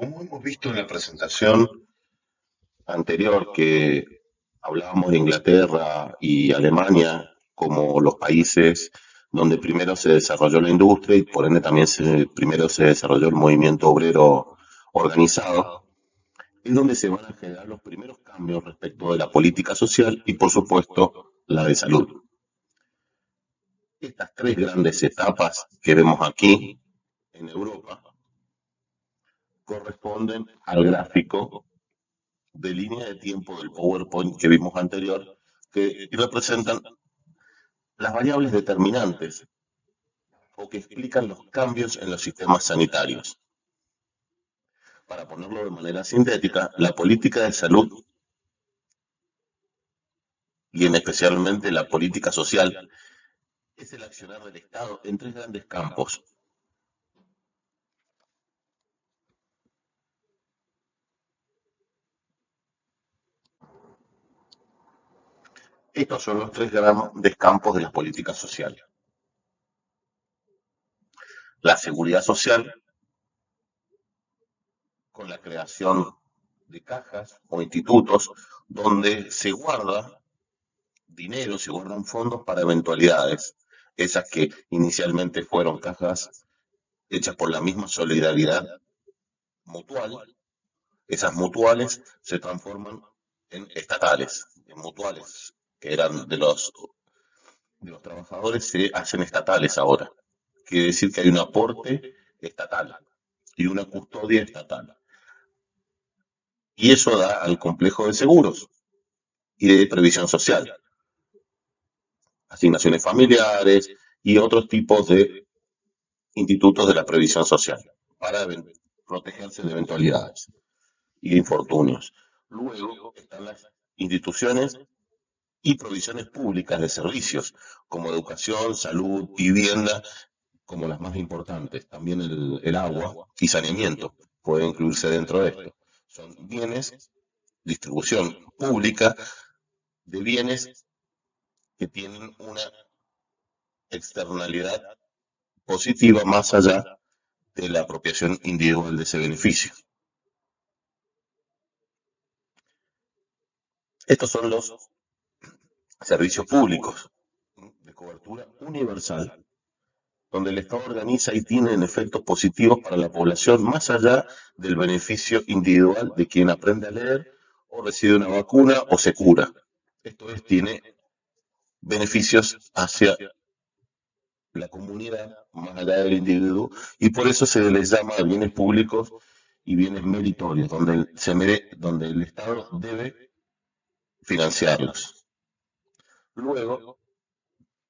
Como hemos visto en la presentación anterior que hablábamos de Inglaterra y Alemania como los países donde primero se desarrolló la industria y por ende también primero se desarrolló el movimiento obrero organizado, es donde se van a generar los primeros cambios respecto de la política social y por supuesto la de salud. Estas tres grandes etapas que vemos aquí en Europa corresponden al gráfico de línea de tiempo del PowerPoint que vimos anterior, que representan las variables determinantes o que explican los cambios en los sistemas sanitarios. Para ponerlo de manera sintética, la política de salud y en especialmente la política social es el accionar del Estado en tres grandes campos. Estos son los tres grandes campos de la política social. La seguridad social, con la creación de cajas o institutos donde se guarda dinero, se guardan fondos para eventualidades, esas que inicialmente fueron cajas hechas por la misma solidaridad mutual, esas mutuales se transforman en estatales, en mutuales que eran de los trabajadores se hacen estatales ahora. Quiere decir que hay un aporte estatal y una custodia estatal. Y eso da al complejo de seguros y de previsión social, asignaciones familiares y otros tipos de institutos de la previsión social para protegerse de eventualidades y de infortunios. Luego están las instituciones y provisiones públicas de servicios como educación, salud, vivienda, como las más importantes. También el agua y saneamiento puede incluirse dentro de esto. Son bienes, distribución pública de bienes que tienen una externalidad positiva más allá de la apropiación individual de ese beneficio. Estos son los servicios públicos de cobertura universal, donde el Estado organiza y tiene efectos positivos para la población más allá del beneficio individual de quien aprende a leer o recibe una vacuna o se cura. Esto es, tiene beneficios hacia la comunidad más allá del individuo y por eso se les llama bienes públicos y bienes meritorios, donde el Estado debe financiarlos. Luego,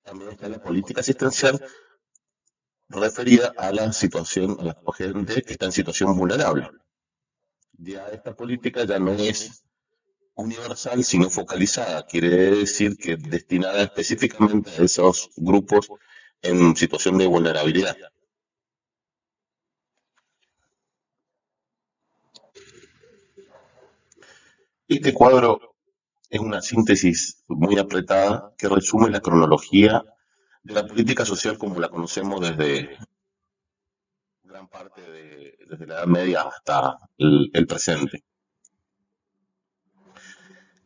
también está la política asistencial referida a la situación, a la gente que está en situación vulnerable. Ya esta política ya no es universal, sino focalizada. Quiere decir que destinada específicamente a esos grupos en situación de vulnerabilidad. Este cuadro es una síntesis muy apretada que resume la cronología de la política social como la conocemos desde gran parte desde la Edad Media hasta el presente.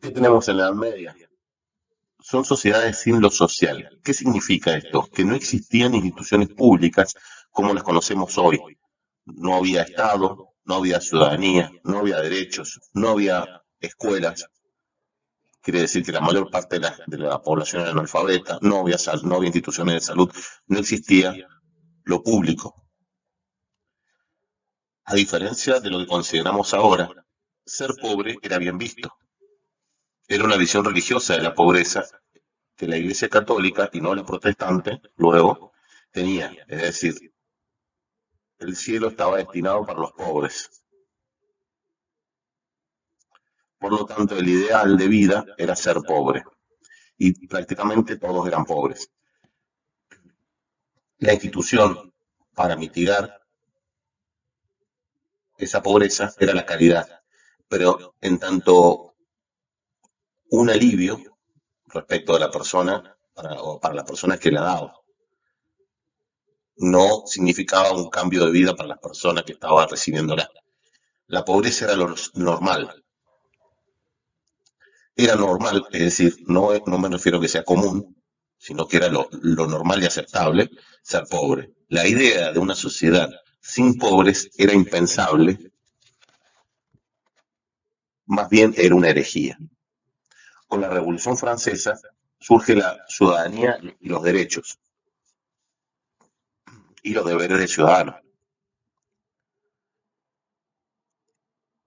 ¿Qué tenemos en la Edad Media? Son sociedades sin lo social. ¿Qué significa esto? Que no existían instituciones públicas como las conocemos hoy. No había Estado, no había ciudadanía, no había derechos, no había escuelas. Quiere decir que la mayor parte de la población era analfabeta, no había instituciones de salud, no existía lo público. A diferencia de lo que consideramos ahora, ser pobre era bien visto. Era una visión religiosa de la pobreza que la Iglesia Católica y no la protestante luego tenía. Es decir, el cielo estaba destinado para los pobres. Por lo tanto, el ideal de vida era ser pobre. Y prácticamente todos eran pobres. La institución para mitigar esa pobreza era la caridad. Pero en tanto un alivio respecto de la persona, o para la persona que la daba. No significaba un cambio de vida para las personas que estaban recibiéndola. La pobreza era lo normal. Era normal, es decir, no me refiero a que sea común, sino que era lo normal y aceptable ser pobre. La idea de una sociedad sin pobres era impensable, más bien era una herejía. Con la Revolución Francesa surge la ciudadanía y los derechos y los deberes de ciudadanos.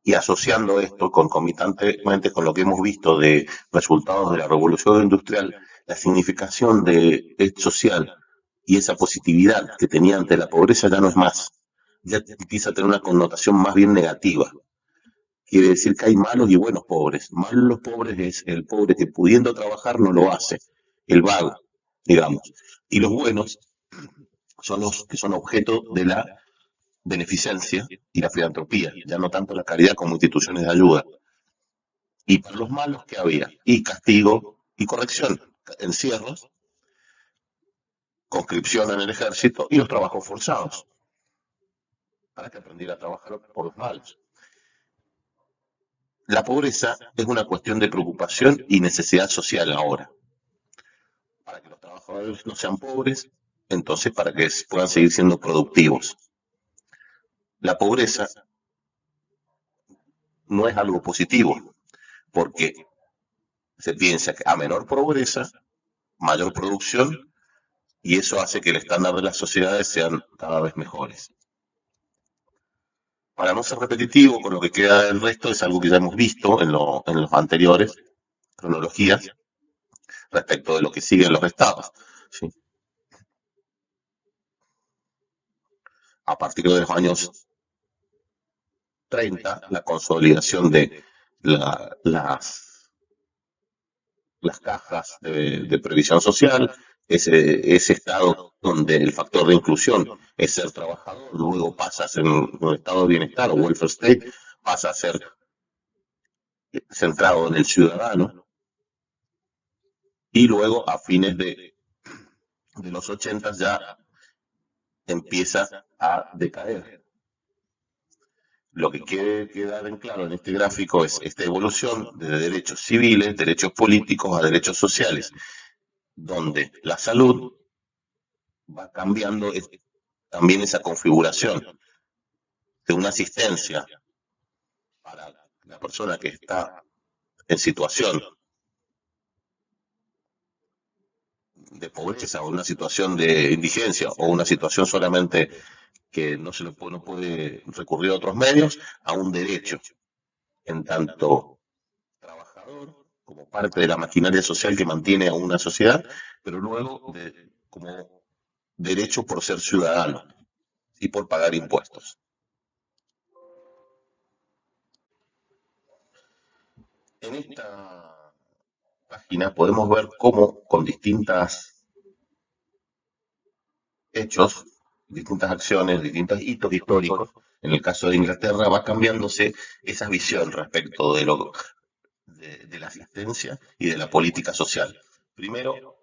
Y asociando esto concomitantemente con lo que hemos visto de resultados de la revolución industrial, la significación de social y esa positividad que tenía ante la pobreza ya no es más, ya empieza a tener una connotación más bien negativa. Quiere decir que hay malos y buenos pobres. Malos los pobres es el pobre que pudiendo trabajar no lo hace, el vago, digamos. Y los buenos son los que son objeto de la beneficencia y la filantropía, ya no tanto la caridad como instituciones de ayuda. Y para los malos que había, y castigo y corrección, encierros, conscripción en el ejército y los trabajos forzados, para que aprendiera a trabajar por los malos. La pobreza es una cuestión de preocupación y necesidad social ahora, para que los trabajadores no sean pobres, entonces para que puedan seguir siendo productivos. La pobreza no es algo positivo, porque se piensa que a menor pobreza, mayor producción, y eso hace que el estándar de las sociedades sean cada vez mejores. Para no ser repetitivo con lo que queda del resto, es algo que ya hemos visto en los anteriores cronologías respecto de lo que siguen los estados. ¿Sí? A partir de los años 30, la consolidación de las cajas de previsión social, ese estado donde el factor de inclusión es ser trabajador, luego pasa a ser un estado de bienestar o welfare state, pasa a ser centrado en el ciudadano, y luego a fines de los 80 ya empieza a decaer. Lo que quiere quedar en claro en este gráfico es esta evolución de derechos civiles, derechos políticos a derechos sociales, donde la salud va cambiando también esa configuración de una asistencia para la persona que está en situación de pobreza o una situación de indigencia o una situación solamente que no puede recurrir a otros medios, a un derecho en tanto trabajador como parte de la maquinaria social que mantiene a una sociedad, pero luego como derecho por ser ciudadano y por pagar impuestos. En esta página podemos ver cómo con distintos hechos, distintas acciones, distintos hitos históricos, en el caso de Inglaterra va cambiándose esa visión respecto de la asistencia y de la política social. Primero,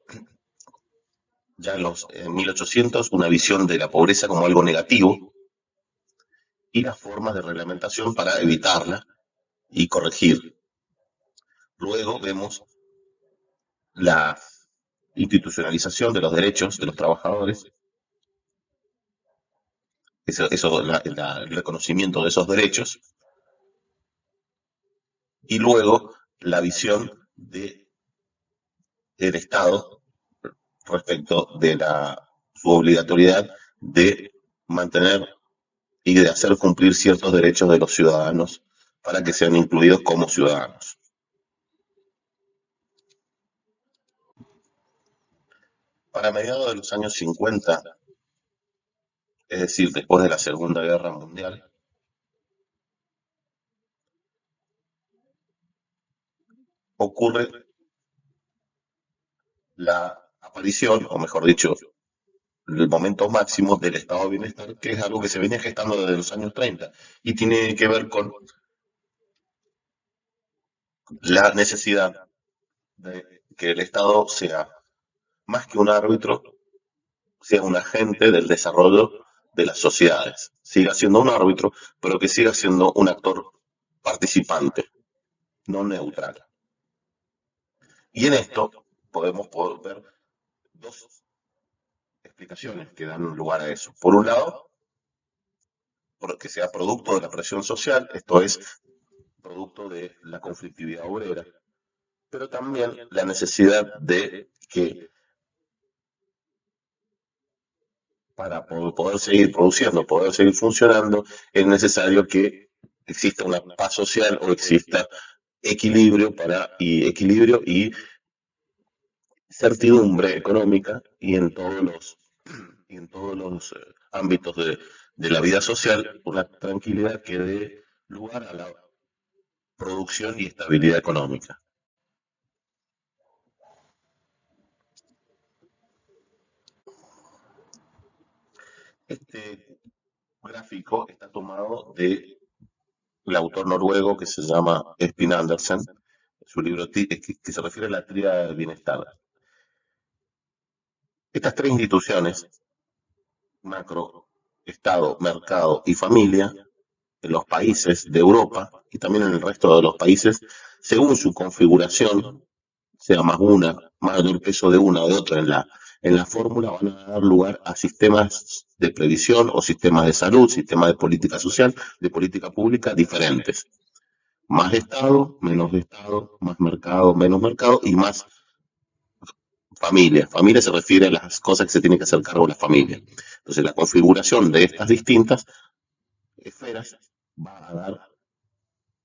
ya en 1800, una visión de la pobreza como algo negativo y las formas de reglamentación para evitarla y corregir. Luego vemos la institucionalización de los derechos de los trabajadores, el reconocimiento de esos derechos, y luego la visión del Estado respecto de su obligatoriedad de mantener y de hacer cumplir ciertos derechos de los ciudadanos para que sean incluidos como ciudadanos. Para mediados de los años 50, es decir, después de la Segunda Guerra Mundial, ocurre la aparición, o mejor dicho, el momento máximo del estado de bienestar, que es algo que se venía gestando desde los años 30 y tiene que ver con la necesidad de que el Estado sea más que un árbitro, sea un agente del desarrollo de las sociedades. siga siendo un árbitro, pero que siga siendo un actor participante, no neutral. Y en esto podemos ver dos explicaciones que dan lugar a eso. Por un lado, porque sea producto de la presión social, esto es, producto de la conflictividad obrera, pero también la necesidad de que para poder seguir produciendo, poder seguir funcionando, es necesario que exista una paz social o exista equilibrio y certidumbre económica y en todos los ámbitos de la vida social, una tranquilidad que dé lugar a la producción y estabilidad económica. Este gráfico está tomado de el autor noruego que se llama Espin Andersen, su libro que se refiere a la tríada del bienestar. Estas tres instituciones, macro, Estado, mercado y familia, en los países de Europa y también en el resto de los países, según su configuración, sea más una, mayor peso de una o de otra en la fórmula, van a dar lugar a sistemas de previsión o sistemas de salud, sistemas de política social, de política pública diferentes. Más Estado, más mercado, menos mercado y más familia. Familia se refiere a las cosas que se tienen que hacer cargo de la familia. Entonces, la configuración de estas distintas esferas va a dar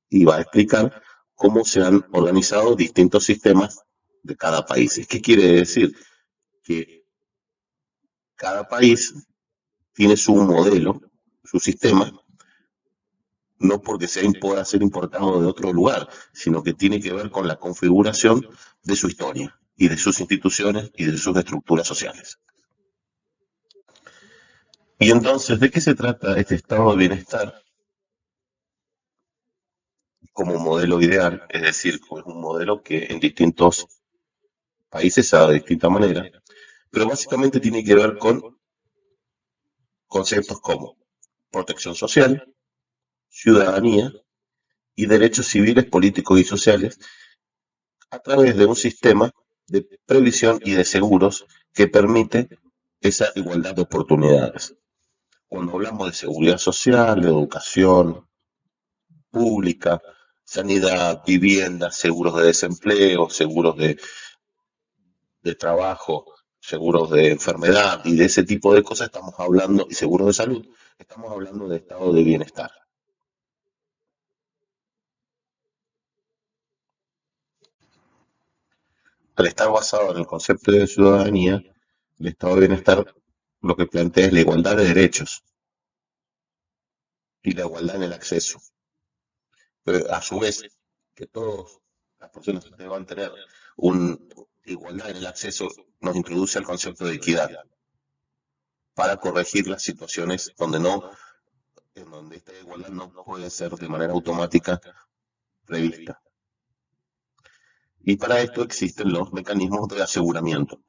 y va a explicar cómo se han organizado distintos sistemas de cada país. ¿Qué quiere decir? Que cada país tiene su modelo, su sistema, no porque pueda ser importado de otro lugar, sino que tiene que ver con la configuración de su historia y de sus instituciones y de sus estructuras sociales. Y entonces, ¿de qué se trata este estado de bienestar como modelo ideal? Es decir, es un modelo que en distintos países se da de distinta manera, pero básicamente tiene que ver con conceptos como protección social, ciudadanía y derechos civiles, políticos y sociales a través de un sistema de previsión y de seguros que permite esa igualdad de oportunidades. Cuando hablamos de seguridad social, de educación pública, sanidad, vivienda, seguros de desempleo, seguros de trabajo, seguros de enfermedad y de ese tipo de cosas estamos hablando, y seguros de salud, estamos hablando de estado de bienestar. Al estar basado en el concepto de ciudadanía, el estado de bienestar lo que plantea es la igualdad de derechos y la igualdad en el acceso. Pero a su vez, que todas las personas deban tener una igualdad en el acceso, nos introduce el concepto de equidad para corregir las situaciones en donde esta igualdad no puede ser de manera automática prevista. Y para esto existen los mecanismos de aseguramiento.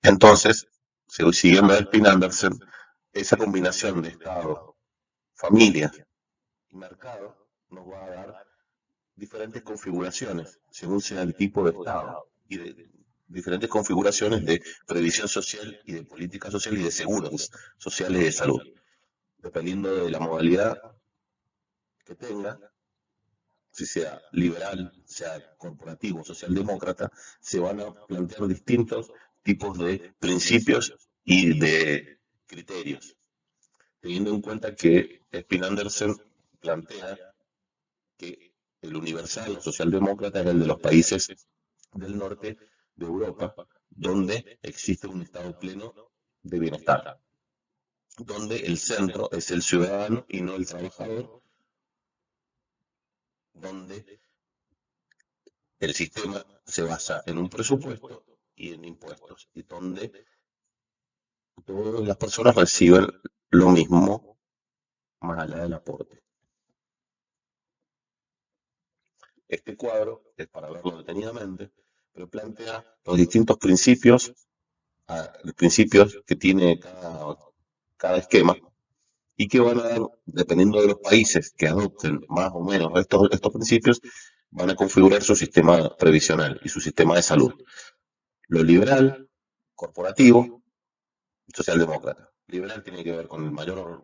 Entonces, siguiendo a Spin Anderson, esa combinación de Estado, familia y mercado nos va a dar diferentes configuraciones según sea el tipo de Estado y de diferentes configuraciones de previsión social y de política social y de seguros sociales y de salud. Dependiendo de la modalidad que tenga, si sea liberal, sea corporativo, socialdemócrata, se van a plantear distintos tipos de principios y de criterios, teniendo en cuenta que Spin Anderson plantea que el universal socialdemócrata es el de los países del norte de Europa, donde existe un estado pleno de bienestar, donde el centro es el ciudadano y no el trabajador, donde el sistema se basa en un presupuesto y en impuestos, y donde todas las personas reciben lo mismo más allá del aporte. Este cuadro es para verlo detenidamente, pero plantea los distintos principios principios que tiene cada esquema y que van a dar, dependiendo de los países que adopten más o menos estos principios, van a configurar su sistema previsional y su sistema de salud. Lo liberal, corporativo, socialdemócrata. Liberal tiene que ver con el mayor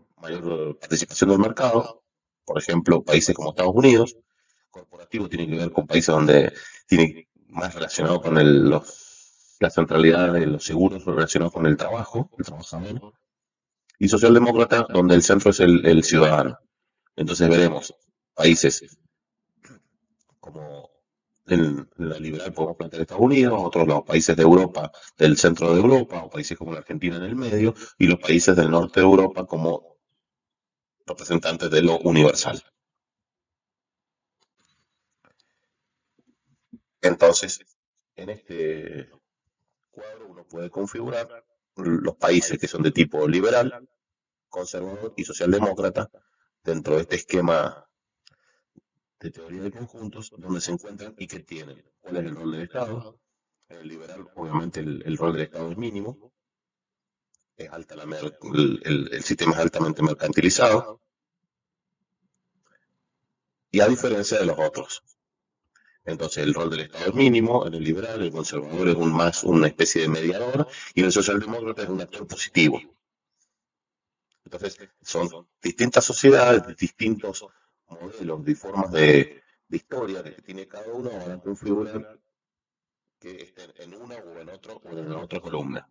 participación del mercado, por ejemplo, países como Estados Unidos. Corporativo tiene que ver con países donde tiene más relacionado con la centralidad de los seguros relacionados con el trabajo, el trabajador. Y socialdemócrata, donde el centro es el ciudadano. Entonces veremos países como en la liberal podemos plantear Estados Unidos, otros los países de Europa, del centro de Europa, o países como la Argentina en el medio, y los países del norte de Europa como representantes de lo universal. Entonces, en este cuadro uno puede configurar los países que son de tipo liberal, conservador y socialdemócrata dentro de este esquema de teoría de conjuntos donde se encuentran y que tienen cuál es el rol del Estado. En el liberal, obviamente, el rol del Estado es mínimo, es alta el sistema es altamente mercantilizado, y a diferencia de los otros. Entonces, el rol del Estado es mínimo, en el liberal, el conservador es más una especie de mediador, y el socialdemócrata es un actor positivo. Entonces, son distintas sociedades, distintos modelos y formas de historia que tiene cada uno van a configurar que estén en una o en otra columna.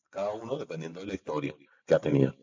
Cada uno dependiendo de la historia que ha tenido.